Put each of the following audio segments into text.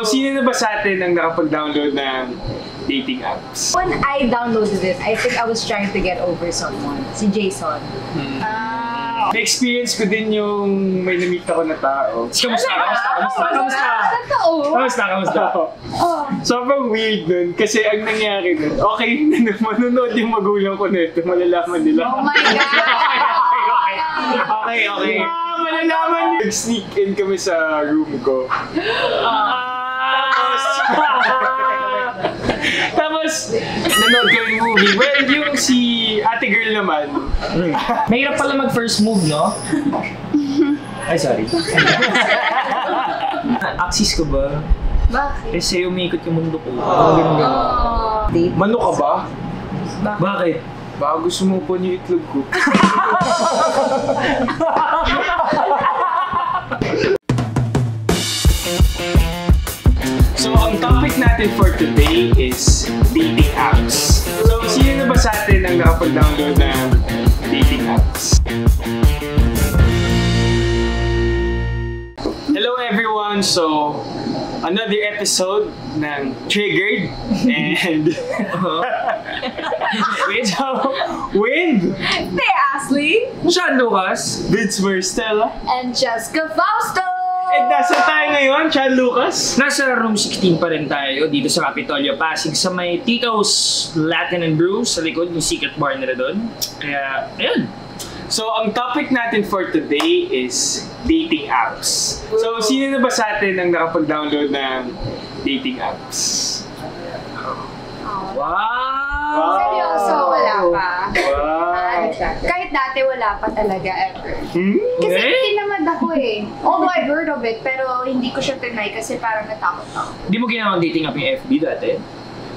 sino na ba sa atin ang nakapag-download ng dating apps? When I downloaded it, I think I was trying to get over someone. Si Jason. Na-experience ko din yung may na-meet ako na tao. Kamusta? Sobrang weird nun kasi ang nangyari nun, okay, manonood yung magulang ko nito, malalaman nila. Oh my God! Okay. Malalaman nila. Nag-sneak in kami sa room ko. Tapos, nanood kami movie. Well, yung si ate girl naman. Mahirap pala mag-first move, no? Ay, sorry. Axis ko ba? Bakit? Kasi umikot yung mundo ko. Mano ka ba? Bakit? Baka gusto mo po niyo itlog ko. So, ang topic natin for today is dating apps. So, sino na ba sa atin ang nakapag-download ng dating apps? Hello everyone! So, another episode ng Triggered and with Ashley! Sean Lucas! Vince Marstella And Jessica Fausto! and nasa tayo ngayon, Sean Lucas. Nasa room 16 pa rin tayo dito sa Capitolio, Pasig sa may Tito's Latin and Brew sa likod, yung secret bar nila doon. Kaya, ayun. So, ang topic natin for today is dating apps. So, sino na ba sa atin ang nakapag-download ng dating apps? Wow! Seryoso, wala pa. Wow! Kahit dati wala pa talaga ever. Kasi Eh? tinamad ako eh. Although I've heard of it, pero hindi ko siya tinry kasi parang natakot ako. Hindi mo ginawang dating app yung FB dati?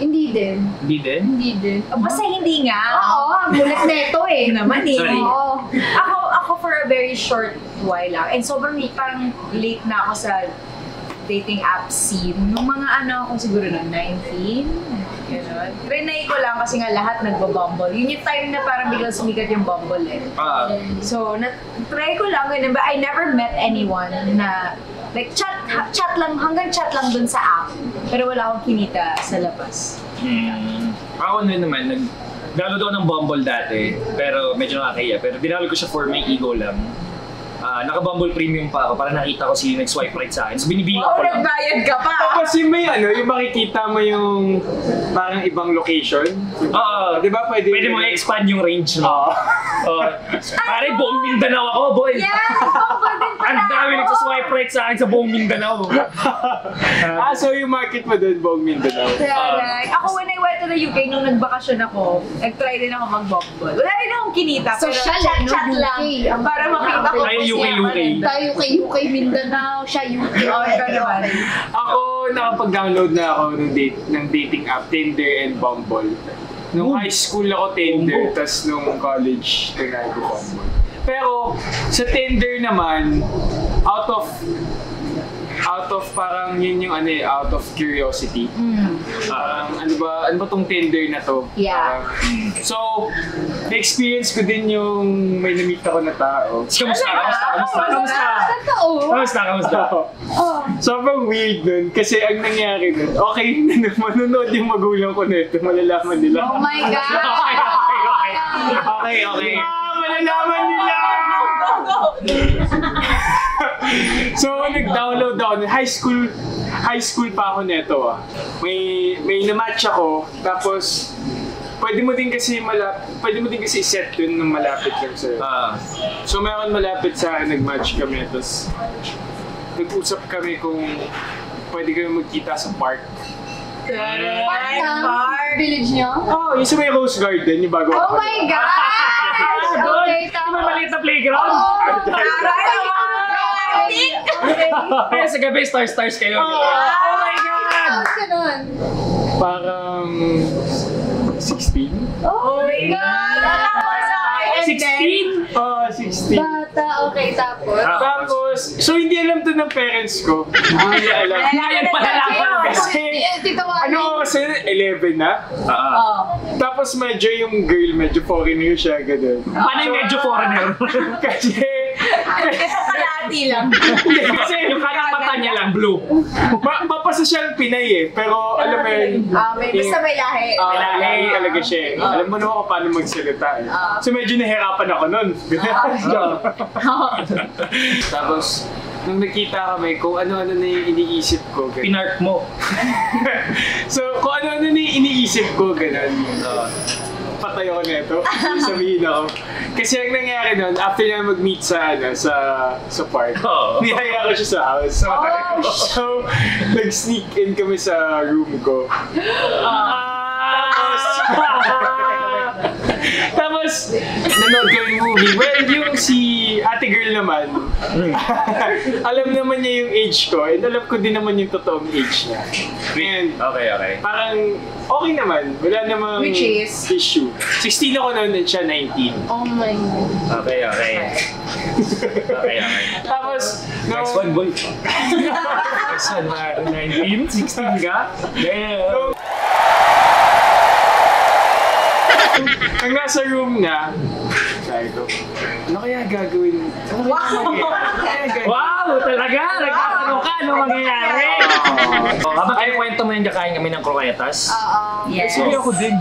Hindi din. Hindi din? Hindi din. Basta hindi nga. Oo, ang gulat neto eh. Naman eh. Sorry. Oo. Ako for a very short while lang. And sobrang parang late na ako sa dating app scene. Nung mga ako siguro na 19. Gano'n. Trinay ko lang kasi nga lahat nagbo-Bumble. Yun yung time na parang biglang sumikat yung Bumble eh. So, try ko lang yun. But I never met anyone na like chat lang, hanggang chat lang dun sa app. Pero wala akong kinita sa labas. Ako naman, nag-download ako ng Bumble dati, pero medyo nakakaya. Pero dinaload ko siya for my ego lang. Naka-Bumble Premium pa ako para nakita ko si nag-swipe right sa akin. So binibilang ko lang. nagbayad ka pa! Tapos yung may yung makikita mo yung parang ibang location. Oo, Di ba pwede mo i-expand yung range mo. Pare, buong Mindanao ako, boy! Yeah! Bumble din pala Ang dami nagsaswipe right sa akin sa buong Mindanao. So yung market mo doon, buong Mindanao. Correct. Ako when I went to the UK, nung nagbakasyon ako, nag-try din ako mag-Bumble. Wala rin akong kinita, pero Social, chat-chat no? lang. UK. Para makita ko Ay, kung UK. siya. Tayo UK, Mindanao, siya UK. Oh, ikaw naman. Ako, nakapag-download na ako ng dating app, Tinder and Bumble. Nung high school ako Tinder, tas nung college, tinry ko Bumble. Pero sa Tinder naman, out of parang yun yung out of curiosity. Ano ba tong Tinder na to? Yeah. So, na-experience ko din yung may na-meet ako na tao. Kamusta? Totoo. Sobrang weird nun kasi ang nangyari nun, okay, manonood yung magulang ko nito, malalaman nila. Oh my God! Okay. Malalaman nila! So, nag-download ako. High school pa ako neto May na-match ako, tapos pwede mo din kasi i-set dun ng malapit lang sa'yo. So, meron malapit sa akin, nag-match kami, tapos nag-usap kami kung pwede kami magkita sa park. Park village niyo? Yung sa may Rose Garden, yung bago. Oh my God! Okay, tama. May maliit na playground. Kaya sa gabi, stars kayo. Oh my God! Tapos ganun. Parang 16? Oh my God! 16? 16. Bata, okay, tapos? Tapos, so hindi alam to ng parents ko. Hindi nila alam. Ngayon pa nalaman kasi. Kasi 11 na. Tapos medyo yung girl, medyo foreigner siya, gano'n. Paano yung medyo foreigner? Kasi Kalahati lang. Kasi yung kanyang mata kanya lang, blue. Mapasa siyang Pinay eh, pero alam mo yun. Basta may lahi. Lahi talaga siya eh. Alam mo naman kung paano magsalita eh. So medyo nahirapan ako nun. Tapos, nung nakita kami, kung ano-ano na yung iniisip ko. Ganun. Pinark mo. So, kung ano-ano na yung iniisip ko, ganun. Patay ako neto. Sabihin ako. Kasi ang nangyari nun, after na mag-meet sa park, niyaya ko siya sa house. So, nag-sneak in kami sa room ko. Tapos, nanood ko yung movie. Well, yung si ate girl naman, alam naman niya yung age ko and alam ko din naman yung totoong age niya. And, Okay. parang okay naman. Wala namang Which is? issue. 16 ako noon and siya 19. Oh my God. Okay. Tapos, Next one, boy. Next one, 19, 16 ka? Damn. Ang nasa room na, sabi ko, ano kaya gagawin? Wow! Talaga? Nagtatanong ka, ano mangyayari? Habang kayo kwento mo yun, kakain kami ng kroketas. Yes. Sige ako din.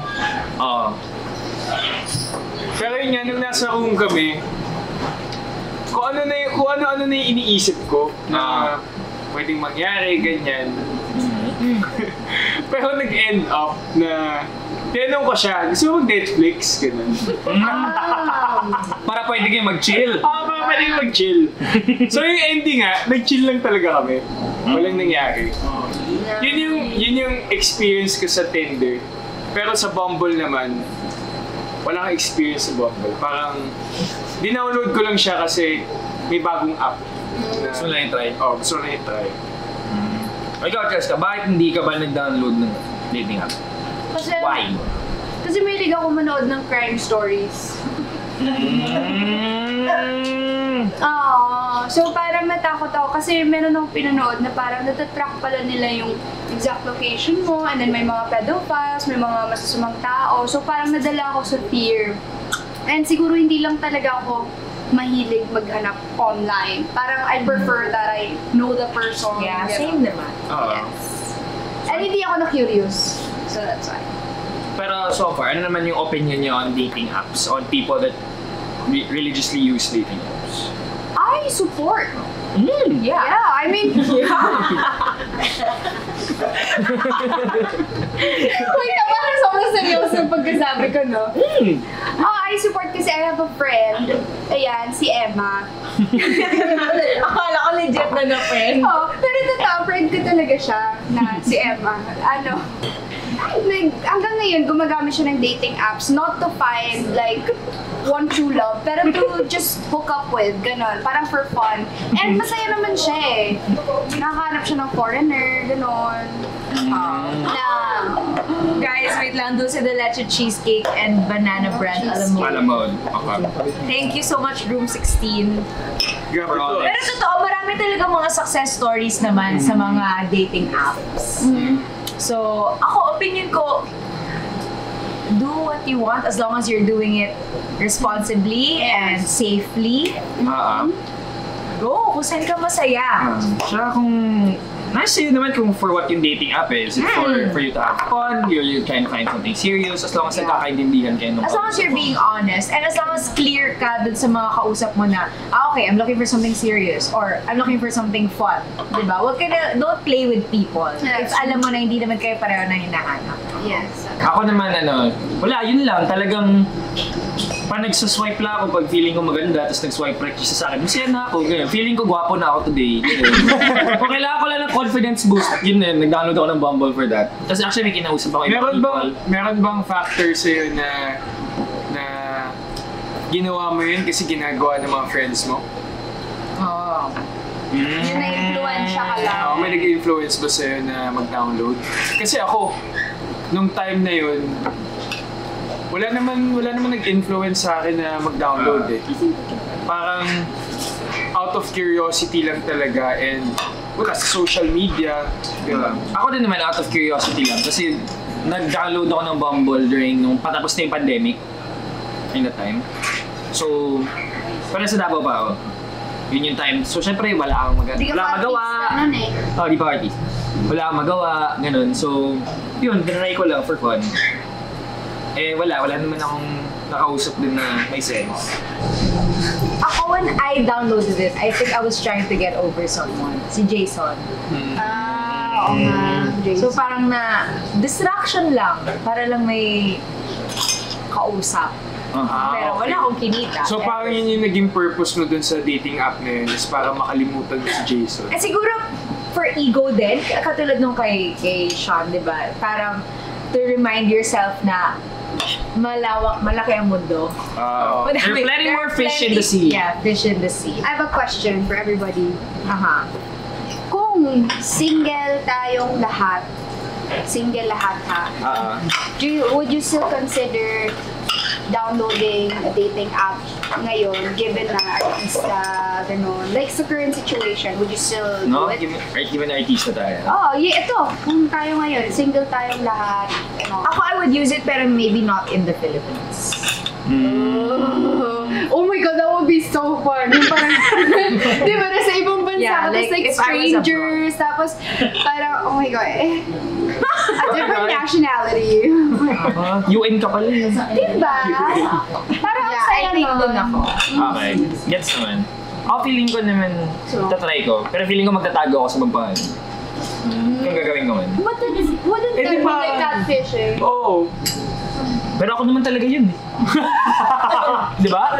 Oo. Pero yun nga, nung nasa room kami, kung ano-ano na yung iniisip ko na pwedeng mangyari, ganyan. Pero nag-end up na tinanong ko siya, gusto mo mag-Netflix? Ganun. Para pwede kayo mag-chill. Para pwede kayo mag-chill. So yung ending nga, nag-chill lang talaga kami. Walang nangyari. Yun yung experience ko sa Tinder. Pero sa Bumble naman, wala kang experience sa Bumble. Parang, dinownload ko lang siya kasi may bagong app. Gusto mo lang i-try? Gusto ko lang i-try. Ikaw, Cheska, bakit hindi ka ba nag-download ng dating app? Kasi, Why? Kasi mahilig ako manood ng crime stories. So parang natakot ako kasi meron akong pinanood na parang natatrack pala nila yung exact location mo and then may mga pedophiles, may mga masasamang tao. So parang nadala ako sa fear. And siguro hindi lang talaga ako mahilig maghanap online. Parang I prefer that I know the person. Yeah, you same know. naman. Yes. And hindi ako na-curious. So that's why. Pero so far, ano naman yung opinion niyo on dating apps? On people that religiously use dating apps? I support. Yeah. Yeah, I mean, wait, parang sobrang seryoso yung pagkasabi ko, no? I support kasi I have a friend. Ayan, si Emma. Akala ko legit na friend. Pero totoo, friend ko talaga siya na si Emma. Hanggang ngayon, gumagamit siya ng dating apps not to find like one true love, pero to just hook up with, ganon, parang for fun. And masaya naman siya eh. Nakahanap siya ng foreigner, ganon. Guys, wait lang. Doon sa The Leche Cheesecake and Banana Bread Alamode. Alamode. Okay. Thank you so much, Room 16. Grabe to. Pero totoo, marami talaga mga success stories naman sa mga dating apps. So, ako, opinion ko, do what you want as long as you're doing it responsibly and safely. Go, kung saan ka masaya. Tsaka kung nice sa'yo naman kung for what yung dating app is. It's for you to have fun, you're trying to find something serious, as long as nagkakaintindihan kayo nung As long as you're being honest, and as long as clear ka dun sa mga kausap mo na, okay, I'm looking for something serious, or I'm looking for something fun. Diba? Don't play with people. If alam mo na hindi naman kayo pareho na hinahanap. Yes. Ako naman wala, yun lang, talagang pag nagsaswipe lang ako pag feeling ko maganda, tapos nag-swipe right siya sa akin, masaya na ako, ganyan. Feeling ko gwapo na ako today. Kung kailangan ko lang ng confidence boost, yun din, nag-download ako ng Bumble for that. Tapos actually may kinausap ako ibang people. Meron bang factor sa'yo na ginawa mo yun kasi ginagawa ng mga friends mo? Yun na-influensya ka lang. May nag-influence ba sa'yo na mag-download? Kasi ako, nung time na yun, wala naman nag-influence sa akin na mag-download eh. Parang out of curiosity lang talaga and wala sa social media. Diba? Ako din naman out of curiosity lang kasi nag-download ako ng Bumble during nung patapos na yung pandemic in that time. So, para sa Davao pa ako. Yun yung time. So, syempre, wala kang Hindi ka wala pa kang magawa. artista nun eh. Oh, di pa artist. Wala kang magawa, ganun. So, yun, tinry ko lang for fun. Eh, wala naman akong nakausap din na may sense. Ako, when I downloaded it, I think I was trying to get over someone. Si Jason. Oo nga. So parang distraction lang. Para lang may kausap. Pero wala akong kinita. So parang yun yung naging purpose mo dun sa dating app na yun is para makalimutan mo si Jason. Eh siguro, for ego din, katulad nung kay Sean, di ba? Parang to remind yourself na malaki ang mundo. There are plenty more fish in the sea. Yeah, fish in the sea. I have a question for everybody. Aha. Kung single tayong lahat ha, would you still consider downloading a dating app ngayon, given na artista, gano'n? Like, sa current situation, would you still do it? Given artista tayo. Ito. Kung tayo ngayon, single tayong lahat, Ako, I would use it, pero maybe not in the Philippines. Oh my God, that would be so fun. Yung parang, di ba, nasa ibang bansa, Yeah, tapos like, like if I was strangers, tapos parang, oh my God, a different nationality. UN ka pala yun. Diba? Parang ang Yeah, saya I think nun. dun ako. Okay, gets naman. Ako feeling ko naman, tatry ko. Pero feeling ko magtatago ako sa magpangalan. Kung gagawin ko man. But then, wouldn't Eh, that di be ba- like catfishing? Oo. Pero ako naman talaga yun eh. Di ba?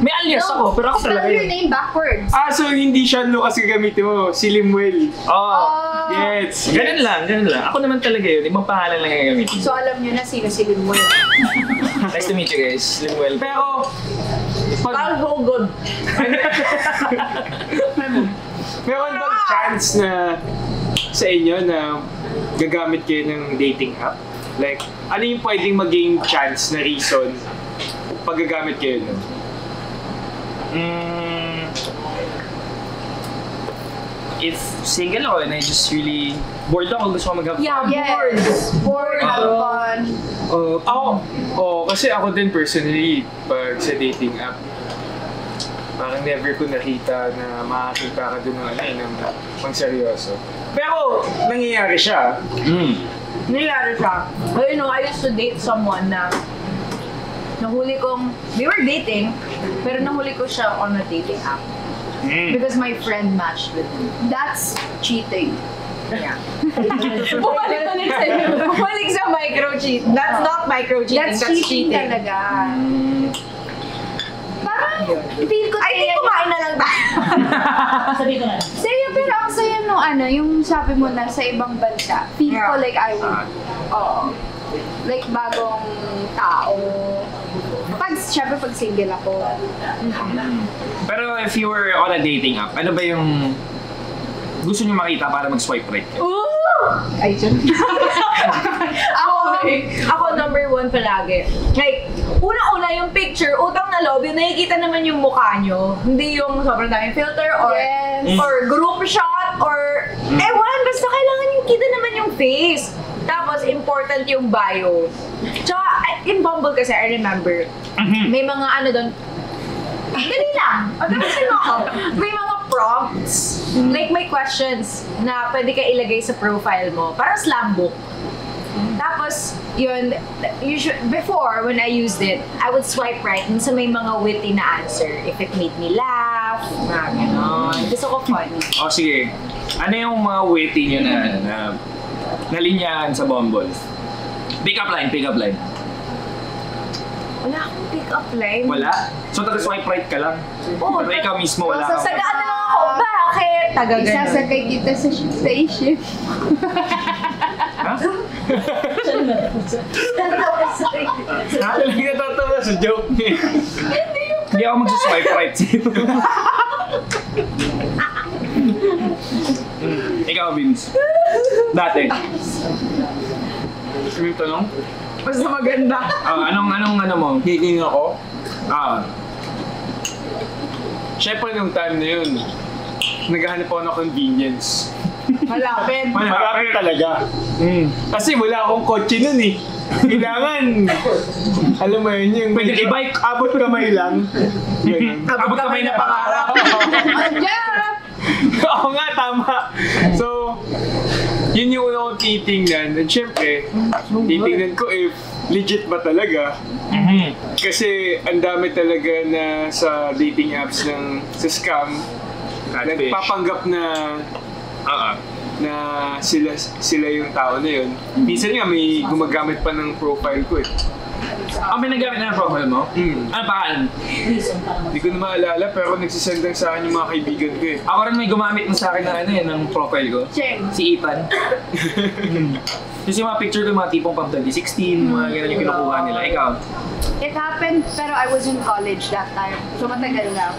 May alias ako, pero ako talaga Spell your yun. name backwards. So hindi Sean Lucas gagamitin mo, si Limuel. Oh, Yes. ganun lang. Ako naman talaga yun. Ibang pangalan lang yung gagamitin. So alam nyo na sino si Limuel. Nice to meet you guys. Limuel. Pero, Carl Hogan. meron bang chance na sa inyo na gagamit kayo ng dating app? Like, ano yung pwedeng maging chance na reason pag gagamit kayo nun? If single ako and I just really bored ako, gusto ko mag-have Yeah, fun. Yes. Bored, have fun. Kasi ako din personally, pag sa dating app, parang never ko nakita na makakita ka dun ng pang seryoso. Pero, nangyayari siya. Nangyari siya. Well, I used to date someone na nahuli kong, we were dating, pero nahuli ko siya on a dating app. Because my friend matched with him. That's cheating. Yeah. Bumalik sa'yo. Bumalik sa micro-cheat. That's not micro-cheating. That's cheating talaga. Parang, feel ko I think kumain na lang tayo. Saya, pero ang saya nung yung sabi mo na sa ibang bansa. Feel ko Yeah. like I would, like bagong tao. Siyempre pag single ako. Pero if you were on a dating app, ano ba yung gusto niyo makita para mag-swipe right kayo? Ay, dyan. Ako number one palagi. Like, una-una yung picture, utang na loob, yung nakikita naman yung mukha nyo. Hindi yung sobrang daming filter or Yes. or group shot or ewan, basta kailangan yung kita naman yung face. Tapos, important yung bio. Tsaka, in Bumble kasi, I remember, may mga doon, dali lang. Pagkasin mo ako. May mga prompts. Like, may questions na pwede ka ilagay sa profile mo. Parang slam book. Tapos, yun, before, when I used it, I would swipe right dun sa may mga witty na answer. If it made me laugh, mga ganon. Gusto ko funny. Sige. Ano yung mga witty niyo na linyahan sa Bumble? Pick up line. Wala akong pick-up line. Wala? So, taga-swipe right ka lang? Oo, Pero ikaw mismo wala kang... Sasagaan na lang ako. Bakit? Taga ganon. Isasakay kita sa spaceship. Ha? Talagang natatawa sa joke niya. Hindi ako mag-swipe right sa'yo. Ikaw, Vince. Dati. Ano yung tanong? Basta maganda. Anong mo? Hinging ako? Siyempre nung time na yun, naghahanap ako ng convenience. Malapit. Malapit talaga. Kasi wala akong kotse nun eh. Kailangan, alam mo yun, yung Pwede i-bike. abot kamay lang. Ganun. Abot kamay na pangarap. Oo nga, tama. So, yun yung una kong titingnan. And syempre, titingnan ko if legit ba talaga. Kasi ang dami talaga na sa dating apps sa scam, nagpapanggap na na sila yung tao na yun. Minsan nga may gumagamit pa ng profile ko eh. May nagamit na ang profile mo? Ano pangalan? Hindi ko na maalala pero nagsisend lang sa akin yung mga kaibigan ko eh. Ako rin may gumamit na sa akin ng profile ko. Cheng. Si Ethan. Kasi yung mga picture ko, mga tipong pang 2016, mga ganun yung kinukuha nila. Ikaw? It happened, pero I was in college that time. So matagal na.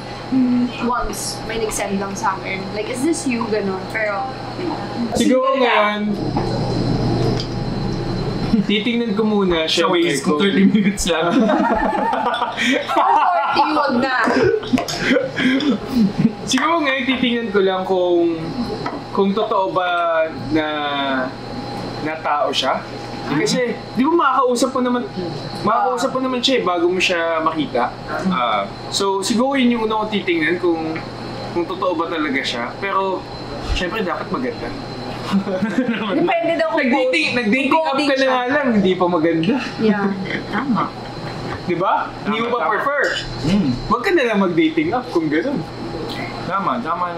Once, may nag-send lang sa akin. Like, is this you? Ganon. Pero, Siguro ngayon, titingnan ko muna Sa syempre Waze, kung 30 minutes lang. 40, wag na. Siguro ngayon titingnan ko lang kung totoo ba na tao siya. Kasi, di ba makakausap mo naman siya bago mo siya makita. So, siguro yun yung una kong titingnan kung totoo ba talaga siya. Pero, syempre dapat maganda. Depende daw kung Nag-dating up ka na nga lang, hindi pa maganda. Yeah. Tama. Di ba? Hindi mo ba Tama. prefer? Huwag ka na lang mag-dating up kung gano'n. Tama naman.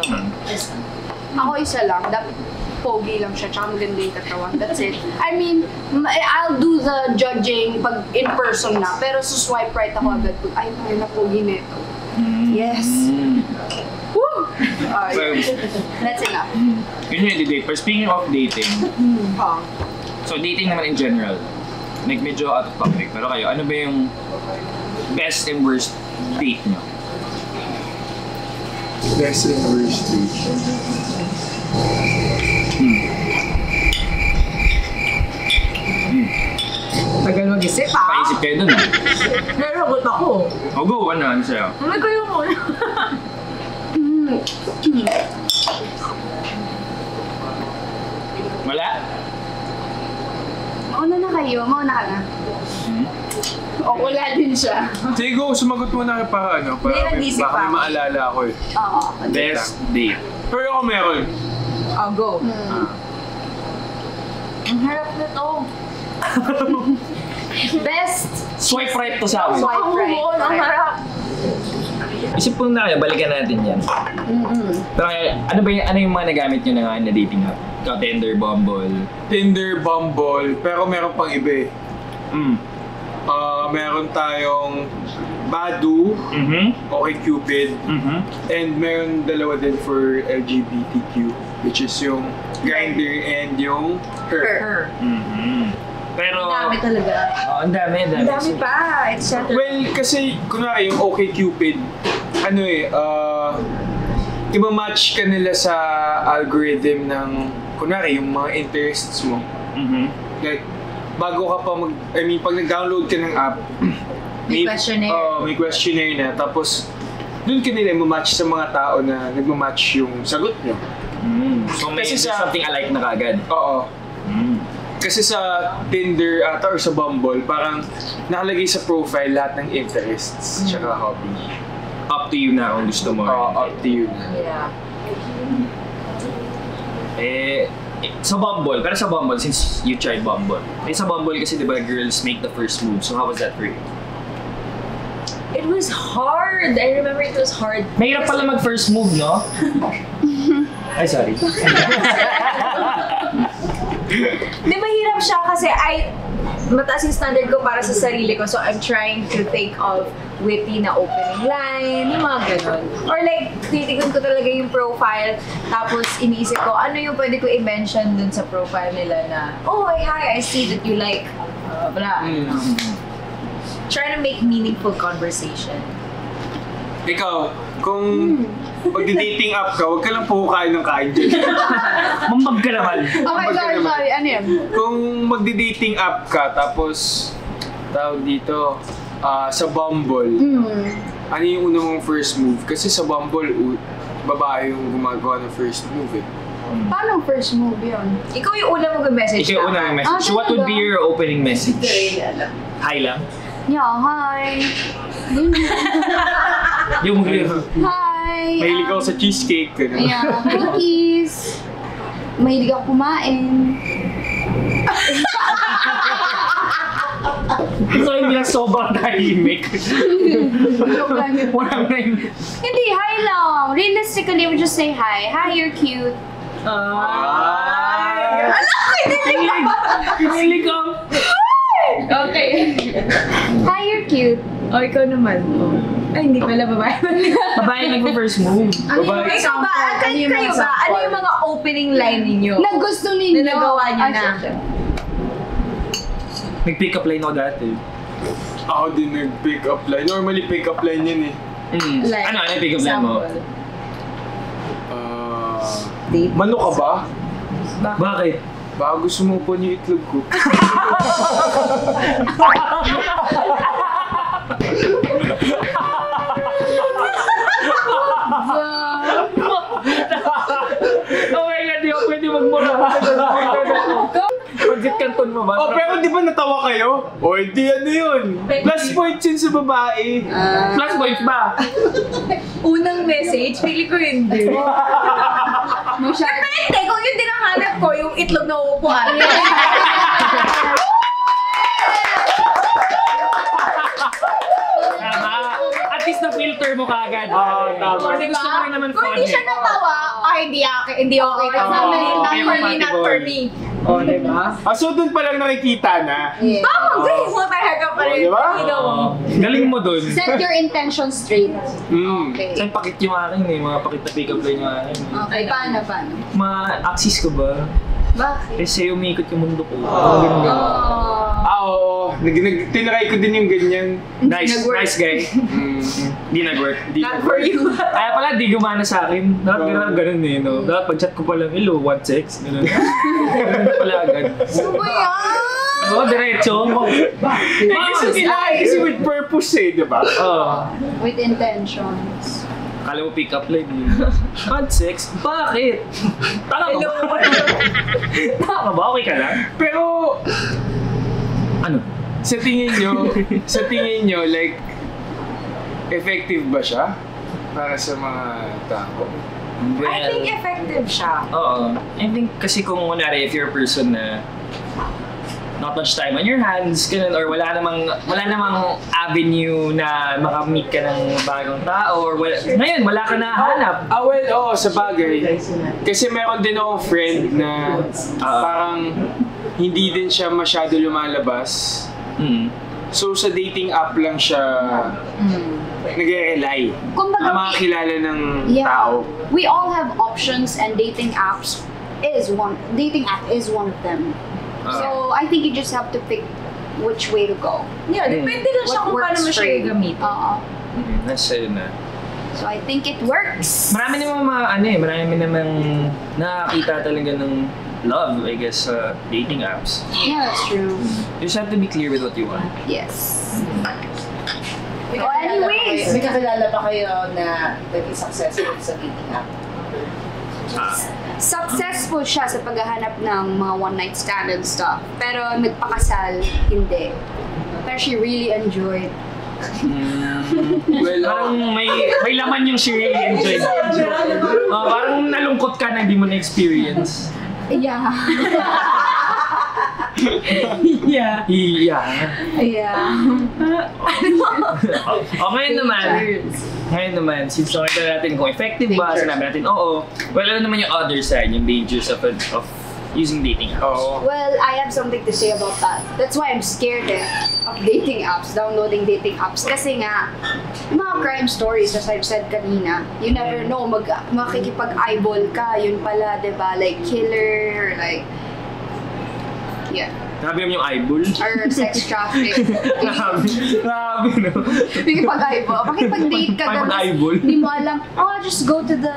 Ako isa lang. Dapat pogi lang siya, tsaka maganda yung katawan. That's it. I mean, I'll do the judging pag in person na. Pero swipe right ako agad. Ay, na pogi nito. Yes. Woo! That's enough. Yun yung date. But speaking of dating, so dating naman in general, like medyo out of topic. Pero kayo, ano ba yung best and worst date nyo? Best and worst date. Tagal mag-isip Paisip kayo dun ah. Naragot ako. O go, ano sa'yo? Ano ko yung muna? Wala? Mauna na kayo. Mauna ka na. O, wala din siya. Sige, go, sumagot mo na para ano, para Hindi, nag-isip baka pa may ako. maalala ako eh. Oo. Best date. Pero ako meron. Oh, go. Ang harap na to. Best Swipe right to sa akin. swipe right. Oo, ang harap. Isip ko na kayo, balikan natin yan. Pero ano yung mga nagamit nyo na nga na dating app? Ikaw, Tinder, Bumble. Tinder, Bumble, pero meron pang iba eh. Meron tayong Badoo, OkCupid, and meron dalawa din for LGBTQ, which is yung Grindr and yung Her. Pero... Ang dami talaga. Ang dami. Ang dami pa. It's settled. Well, kasi kunwari yung OkCupid, ano eh, imamatch ka nila sa algorithm ng, kunwari, yung mga interests mo. Like, bago ka pa pag nag-download ka ng app, May questionnaire. May questionnaire na. Tapos, dun ka nila imamatch sa mga tao na nagmamatch yung sagot nyo. So may Kasi sa- something alike na kagad. Oo. Kasi sa Tinder ata or sa Bumble, parang nakalagay sa profile lahat ng interests tsaka hobby. Up to you na kung gusto mo. Up to you na. Yeah. Sa Bumble, pero sa Bumble, since you tried Bumble, sa Bumble kasi diba girls make the first move, so how was that for you? It was hard. I remember it was hard. Mahirap pala mag-first move, no? Ay, sorry. Di ba hirap siya kasi mataas yung standard ko para sa sarili ko, so I'm trying to think of witty na opening line, yung mga ganun. Or like, titigan ko talaga yung profile, tapos iniisip ko, ano yung pwede ko i-mention dun sa profile nila na, oh, hi, I see that you like, blah. Trying to make meaningful conversation. Ikaw, kung pag-dating app ka, huwag ka lang puhukain ng kain dyan. Mambag ka naman. Okay, sorry. Ano yan? Kung magdi-dating app ka, tapos tawag dito, sa Bumble, ano yung unang mong first move? Kasi sa Bumble, babae yung gumagawa ng first move eh. Paano first move yun? Ikaw yung una mag-message Ikaw una ang message. So what would be your opening message? Hi lang? Yeah, hi. Yung Hi. Mahilig ako sa cheesecake. Ganun. Yeah, cookies. Mahilig ako kumain. So hindi lang sobrang tahimik. Joke lang yun. Walang name. Hindi, hi lang. Realistically, we just say hi. Hi, you're cute. Kinilig ka. Okay. Hi, you're cute. Ikaw naman. Ay, hindi pala babae. Babae nagpo-first move. Babae. Ikaw ba? Kayo ba? Ano yung mga opening line ninyo? Na gusto ninyo. Na nagawa niyo na. Nag-pick up line ako dati. Ako din nag-pick up line. Normally pick up line yun eh. Like, Ano yung pick up line mo? Date? Mano ka ba? Bakit? Baka gusto mo po niyo itlog ko. Oh my God, di ako pwede magmura. Pagkit kanton mo ba? Oh, pero di ba natawa kayo? O, hindi ano yun. Plus points yun sa babae. Plus points ba? Unang message, pili ko hindi. Depende, kung yun din ang hanap ko, yung itlog na uupuan. Tama. At least na-filter mo kagad. Tama. Kasi gusto mo rin naman Kung hindi siya natawa, hindi okay. Not for me. O, diba? So, dun palang nakikita na. Tama, galing mo talaga pa rin. Diba? Galing mo dun. Set your intention straight. Okay. Saan pakit yung akin eh, mga pakit na pick-up line yung akin. Okay, paano? Ma-axis ka ba? Bakit? Kasi umikot yung mundo ko. Oo. Tinry ko din yung ganyan. Nice guy. Di nag-work. Not for you. Kaya pala, di gumana sa akin. Dapat ganun eh, no? Dapat pag-chat ko pa lang, hello, 1-6, ganun. Ganun pala agad. Ano ba yan? Oo, diretso. Kasi with purpose eh, diba? Oo. With intentions. Kala mo pick up line eh. 1-6? Bakit? Tama ka ba? Tama ka ba? Okay ka lang? Pero, Ano? sa tingin nyo, like, effective ba siya? Para sa mga tao? I think effective siya. Oo. I think kasi kung kunwari, if you're a person na not much time on your hands, ganun, or wala namang avenue na makamit ka ng bagong tao, or ngayon, wala ka na hanap. Well, oo, sa bagay. Kasi meron din akong friend na parang hindi din siya masyado lumalabas. So, sa dating app lang siya nag-rely Kumbaga, na makakilala ng tao. we all have options and dating app is one of them. So I think you just have to pick which way to go. Yeah, depende lang siya kung paano mo siya gagamitin. Nasa yun na. So I think it works. Marami namang nakakita talaga ng love, I guess, sa dating apps. Yeah, that's true. You just have to be clear with what you want. Yes. May kakilala ba kayo na naging successful sa dating app? Successful siya sa paghahanap ng mga one-night stand and stuff. Pero nagpakasal, hindi. Pero she really enjoyed. Well, Parang may laman yung she really enjoyed. Parang nalungkot ka na hindi mo na-experience. Yeah. Yeah. Ngayon naman, since nakita natin kung effective ba, sinabi natin oo. Well, ano naman yung other side, yung dangers of using dating apps? oo. Well, I have something to say about that. That's why I'm scared of dating apps, downloading dating apps. Kasi nga, mga crime stories, as I've said kanina, you never know, makikipag-eyeball ka, yun pala, diba? Like killer, like, yeah. Grabe yung eyeball. Or sex traffic. Grabe, no? Makikipag-eyeball. Makikipag-date ka Eyeball? hindi mo alam, just go to the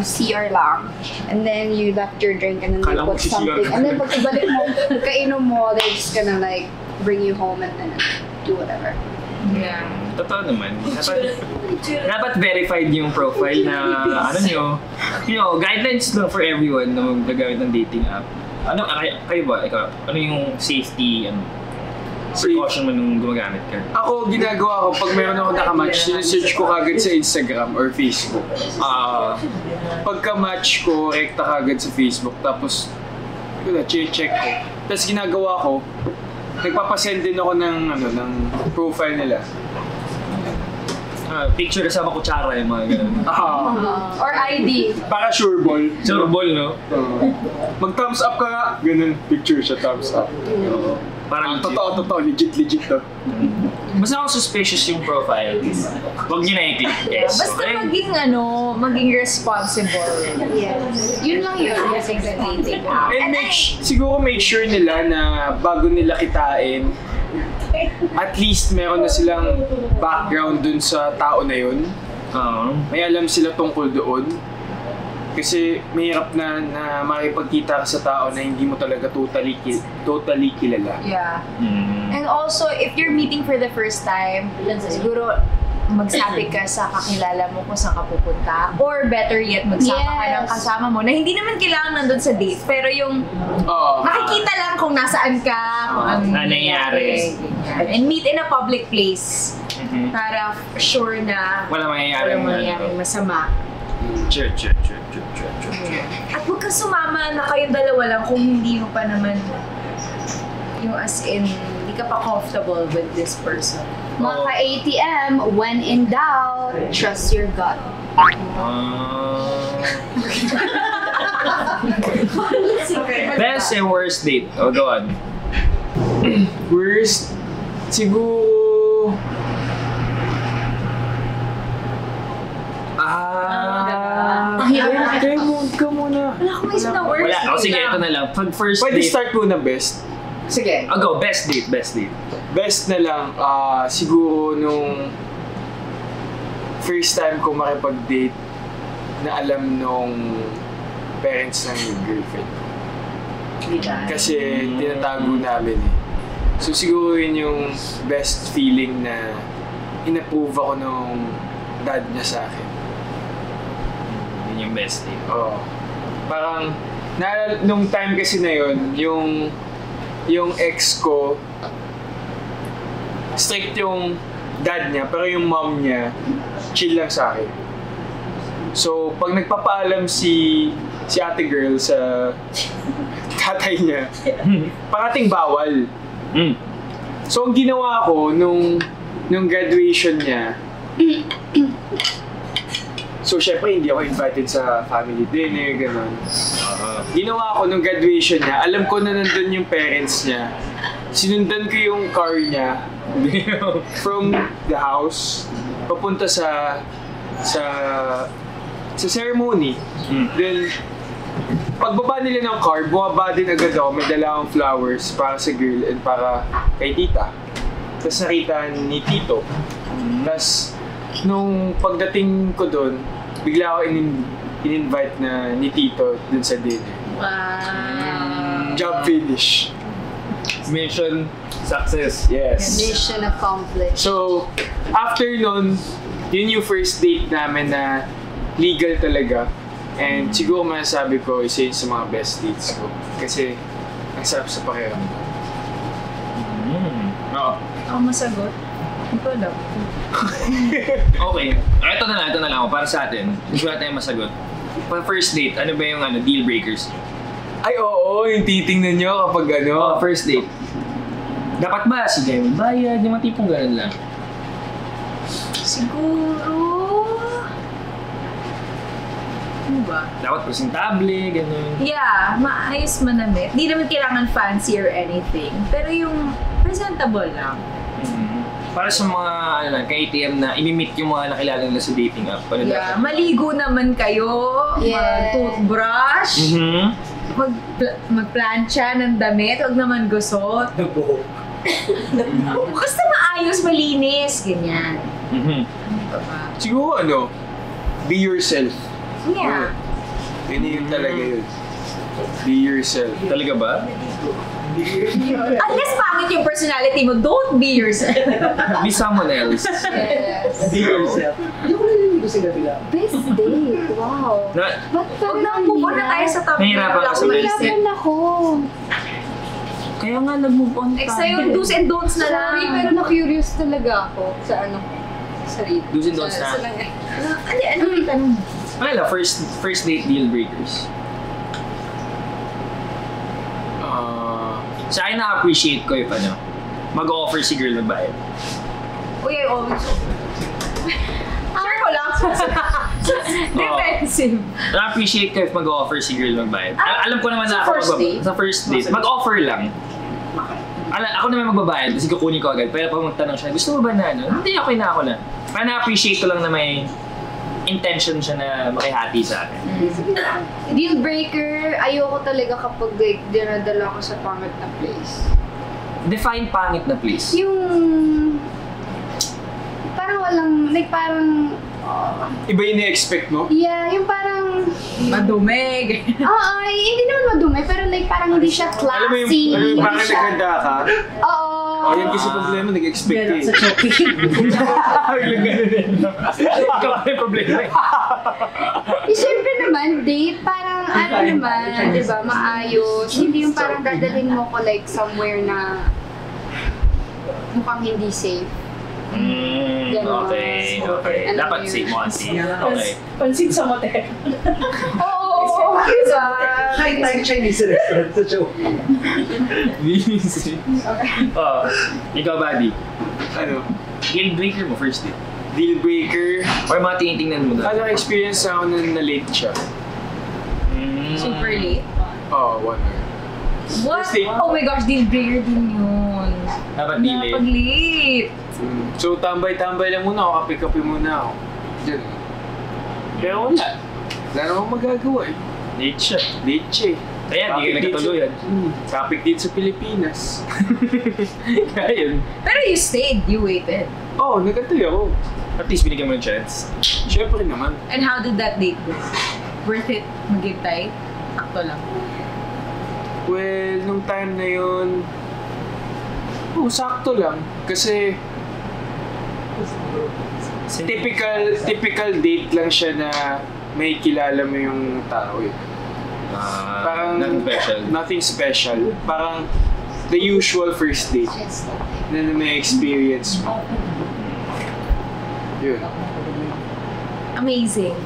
CR lang. And then you left your drink and then they Kala mo put si CR something. ka. And then pag ibalik mo, kainom mo, they're just gonna like bring you home and then do whatever. Yeah. Totoo naman. Dapat verified yung profile na ano nyo, guidelines lang for everyone na magagamit ng dating app. Ano, kayo ba? Ikaw, ano yung safety, precaution mo nung gumagamit ka? Ako, ginagawa ko, pag meron ako nakamatch, search ko kagad sa Instagram or Facebook. Pagka-match ko, rekta kagad sa Facebook, tapos, check ko. Tapos ginagawa ko, nagpapasend din ako ng profile nila. Picture kasama kutsara yung mga ganun. Or ID. Para sure ball. Sure ball, no? Mag-thumbs up ka nga. Ganun, picture siya, thumbs up. Parang totoo, legit to. Basta ako suspicious yung profile. Huwag nyo na i-click, guys. Basta Okay? maging responsible. Yes. Yun lang yun. Using the dating app. And siguro make sure nila na bago nila kitain, at least meron na silang background dun sa tao na yun. May alam sila tungkol doon. Kasi mahirap na makipagkita ka sa tao na hindi mo talaga totally kilala. Yeah. And also, if you're meeting for the first time, siguro magsabi ka sa kakilala mo kung saan ka pupunta. Or better yet, magsama ka ng kasama mo na hindi naman kailangan nandun sa date. Pero yung makikita lang kung nasaan ka, kung anong nangyayari. And meet in a public place. Para sure na Walang mangyayaring masama. Sure. At huwag ka sumama na kayong dalawa lang kung hindi mo pa naman yung as in, hindi ka pa comfortable with this person. Mga ka-ATM, when in doubt, trust your gut. Best and worst date. Oh, go on. Worst, siguro... Kayo muna. Wala akong isip na worst. Wala. Sige, ito na lang. Pag first Pwede date. start muna best. Sige. Go, best date. Best na lang, siguro nung first time ko makipag-date na alam nung parents ng girlfriend. Kasi tinatago namin eh. So siguro yun yung best feeling na in-approve ako nung dad niya sa akin. Yun yung best date. Parang, nung time kasi na yun, yung ex ko, strict yung dad niya, pero yung mom niya, chill lang sa akin. So, pag nagpapaalam si ate girl sa tatay niya, parating bawal. So, ang ginawa ko nung graduation niya, so, syempre, hindi ako invited sa family dinner, gano'n. Ginawa ko nung graduation niya, alam ko na nandun yung parents niya. Sinundan ko yung car niya from the house, papunta sa ceremony. Then, pagbaba nila ng car, bumaba din agad ako, may dala akong flowers para sa girl and para kay tita. Tapos nakita ni tito. Tapos, nung pagdating ko doon, bigla ako in-invite na ni tito dun sa dinner. Wow. Job finish. Mission success. Yes. Mission accomplished. So, after nun, yun yung first date namin na legal talaga. And siguro masasabi ko, isa yun sa mga best dates ko. Kasi, ang sarap sa pakiramdam. Oo. Ako masagot. Ito lang. Okay. Ito na lang ako para sa atin. Gusto natin masagot. Pag first date, ano ba yung deal breakers? Ay, oo, yung titingnan nyo kapag First date. Dapat ba si Jay magbayad? Yung mga tipong ganun lang. Siguro... Ano ba? Dapat presentable, ganun. Yeah, maayos manamit. Di naman kailangan fancy or anything. Pero yung presentable lang. Para sa mga ka-ATM na imi-meet yung mga nakilala nila sa dating app. Ano Yeah, maligo naman kayo. Yes. Mag-toothbrush. Magplancha ng damit. Huwag naman gusot. Basta maayos, malinis. Ganyan. siguro be yourself. Yeah. Yun talaga yun. Be yourself. Talaga ba? Unless pangit yung personality mo, don't be yourself. Be someone else. Yes. Be yourself. Hindi ko rin gusto sinabi lang. Best date. Wow. Na, Ba't Huwag na pupunta tayo sa topic. Nahihirapan ka sa best date. Nahihirapan ako. kaya nga nag-move on Like sa'yo, do's and don'ts na lang. Sorry, pero na-curious talaga ako sa ano. Sorry. Do's and don'ts na. Ano yung tanong? Wala, first date deal breakers. Sa akin na-appreciate ko if ano, mag-offer si girl magbayad. Uy, I always Sure ko lang. Defensive. Na-appreciate ko if mag-offer si girl magbayad. Alam ko naman na ako first date? sa first date, mag-offer lang. Ako naman magbabayad kasi kukunin ko agad. Pero pag magtanong siya, gusto mo ba na ano? Hindi, okay na ako na. Kaya na-appreciate ko lang na may intention siya na makihati sa akin. Deal breaker, ayoko talaga kapag like, dinadala ko sa pangit na place. Define pangit na please. Yung parang walang, like parang, Iba yung na-expect mo? yeah, yung parang, Madumi. oo, hindi naman madumi, pero like parang hindi siya Alam mo yung, classy. alam mo yung hindi bakit siya- naghanda ka? Oo. Oh, yan kasi problema, nag-expect Ganun eh. sa shopping. Biglang ganun din. Ikaw pa yung problema eh. Siyempre naman, date, parang ano naman, di ba, maayos. Hindi yung parang dadalhin mo ko like somewhere na mukhang hindi safe. Ganon. Okay. Alam Dapat mo yun. safe mo kasi. Okay. Pansin sa motel. Oo, diba? Thai Chinese restaurant sa show. Oh, ikaw, buddy. Ano? Deal breaker mo first date. Deal breaker. Or mga tinitingnan mo na. Ano experience ako na late siya? Super late. Oh, 1 hour. What? First date. Oh my gosh, deal breaker din yun. Dapat delay. Pag late. So, tambay-tambay lang muna ako, kape-kape muna ako. Diyan. Pero wala. Wala namang magagawa eh. Late siya. Late siya eh. Kaya di ka nagkatuluyan. Topic dito sa Pilipinas. Kaya yun. Pero you stayed, you waited. Oo, nagkatuloy ako. At least binigyan mo ng chance. Siyempre naman. And how did that date go? Worth it maghintay? Sakto lang. Well, nung time na yun, sakto lang. Kasi typical date lang siya na may kilala mo yung tao eh. Parang nothing special. Nothing special. Parang the usual first date na may experience mo. Yun. Amazing.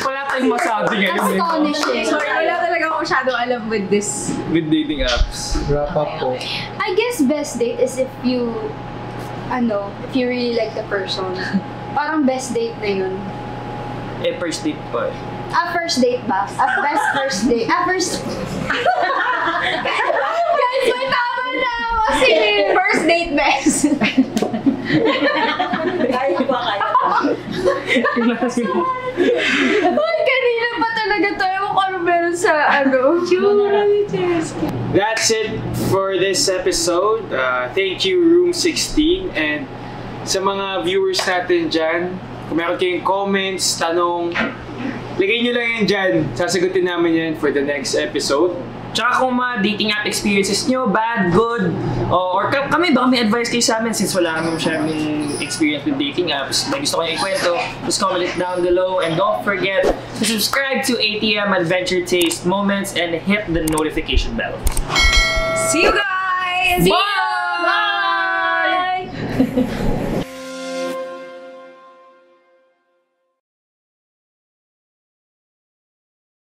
Wala tayong masabi ngayon. Astonishing. Sorry, wala talaga ako masyadong alam with this. With dating apps. Wrap up po. I guess best date is if you really like the person. Parang best date na yun. Eh, first date pa eh. First date ba? Best first date. First... Guys, may tama na ako kasi First date best. Kaya ba kaya? Ay, kanina pa talaga tayo kung ano meron sa ano. That's it for this episode. Thank you, Room 16. And sa mga viewers natin dyan, kung meron kayong comments, tanong, lagay nyo lang yan dyan. Sasagutin namin yan for the next episode. Tsaka kung mga dating app experiences nyo, bad, good, or kami, baka may advice kayo sa amin since wala kami masyadong experience with dating apps. May gusto ko yung ikwento, just comment it down below. And don't forget to subscribe to ATM Adventure Taste Moments and hit the notification bell. See you guys! Bye!